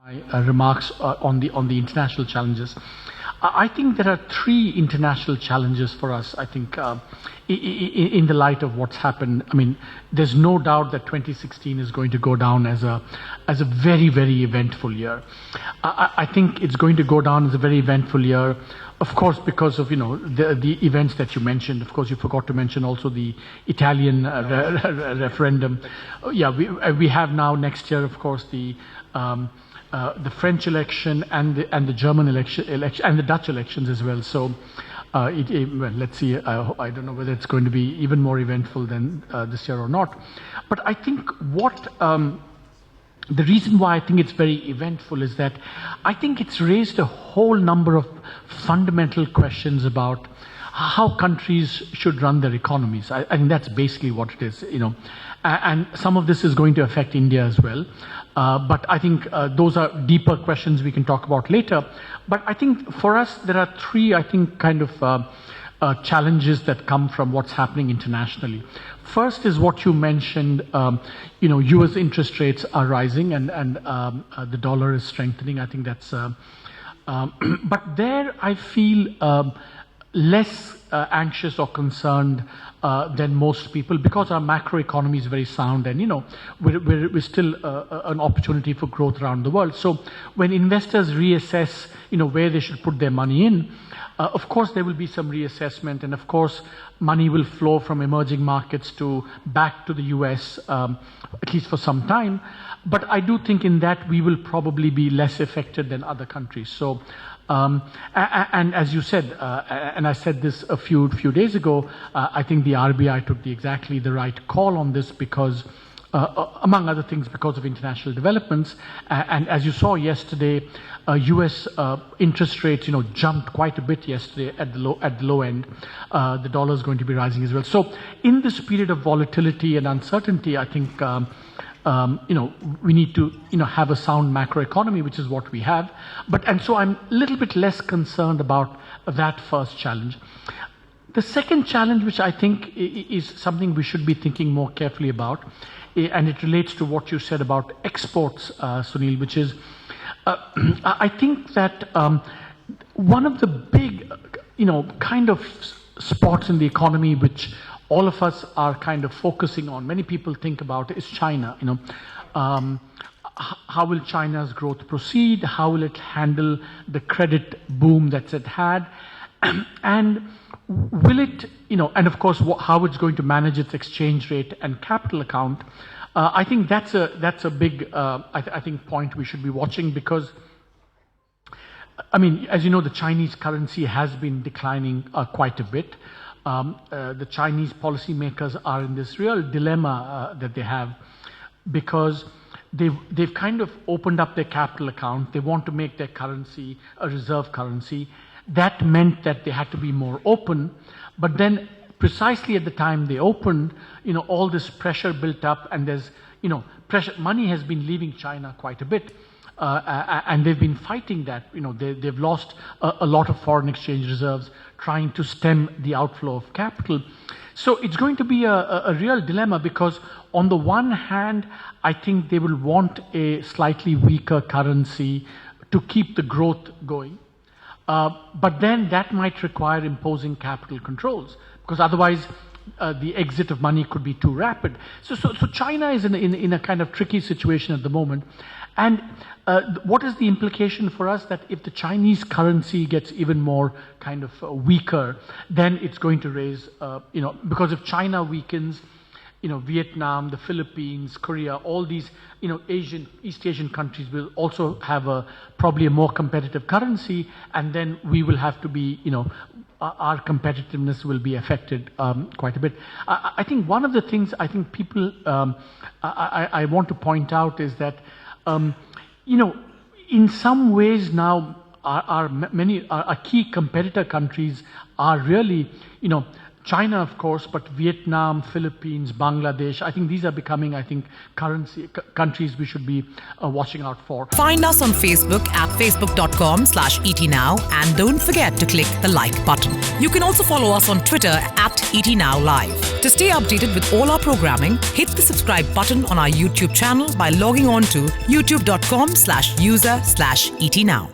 My remarks on the international challenges. I think there are three international challenges for us. I think in the light of what's happened, I mean, there's no doubt that 2016 is going to go down as a very eventful year. I think it's going to go down as a very eventful year. Of course, because of the events that you mentioned. Of course, you forgot to mention also the Italian referendum. Yeah, we have now next year, of course, the French election and the German election and the Dutch elections as well. So well, let's see. I don't know whether it's going to be even more eventful than this year or not. But I think the reason why I think it's very eventful is that I think it's raised a whole number of fundamental questions about how countries should run their economies. I think that's basically what it is, and some of this is going to affect India as well. But I think those are deeper questions we can talk about later. But I think for us, there are three, I think, kind of challenges that come from what's happening internationally. First is what you mentioned, US interest rates are rising and the dollar is strengthening. I think that's, but there I feel less anxious or concerned than most people, because our macroeconomy is very sound, and we're still an opportunity for growth around the world. So when investors reassess where they should put their money in, of course there will be some reassessment, and of course money will flow from emerging markets back to the US, at least for some time. But I do think in that we will probably be less affected than other countries. So and as you said, and I said this a few days ago, I think the RBI took exactly the right call on this, because among other things, because of international developments. And as you saw yesterday, US interest rates jumped quite a bit yesterday at the low end. The dollar is going to be rising as well. So in this period of volatility and uncertainty, I think we need to have a sound macroeconomy, which is what we have. And so I'm a little bit less concerned about that first challenge. The second challenge, which I think is something we should be thinking more carefully about, and it relates to what you said about exports, Sunil, which is I think that one of the big kind of spots in the economy which all of us are kind of focusing on, many people think about, is China. How will China's growth proceed? How will it handle the credit boom that's it had? And will it, and of course, how it's going to manage its exchange rate and capital account? I think that's a big, I think, point we should be watching, because, I mean, as you know, the Chinese currency has been declining quite a bit. The Chinese policymakers are in this real dilemma that they have, because they've kind of opened up their capital account. They want to make their currency a reserve currency. That meant that they had to be more open. But then precisely at the time they opened, all this pressure built up, and there's, pressure. Money has been leaving China quite a bit. And they've been fighting that. They've lost a lot of foreign exchange reserves trying to stem the outflow of capital. So it's going to be a real dilemma, because on the one hand, I think they will want a slightly weaker currency to keep the growth going. But then that might require imposing capital controls, because otherwise the exit of money could be too rapid. So China is in a kind of tricky situation at the moment. And what is the implication for us? That if the Chinese currency gets even more kind of weaker, then it's going to raise, because if China weakens, Vietnam, the Philippines, Korea, all these, East Asian countries will also have probably a more competitive currency, and then we will have to be, our competitiveness will be affected quite a bit. I think one of the things I think people, I want to point out is that, in some ways now, our key competitor countries are really, China, of course, but Vietnam, Philippines, Bangladesh, I think these are becoming, countries we should be watching out for. Find us on Facebook at facebook.com/etnow and don't forget to click the like button. You can also follow us on Twitter at etnowlive. To stay updated with all our programming, hit the subscribe button on our YouTube channel by logging on to youtube.com/user/etnow.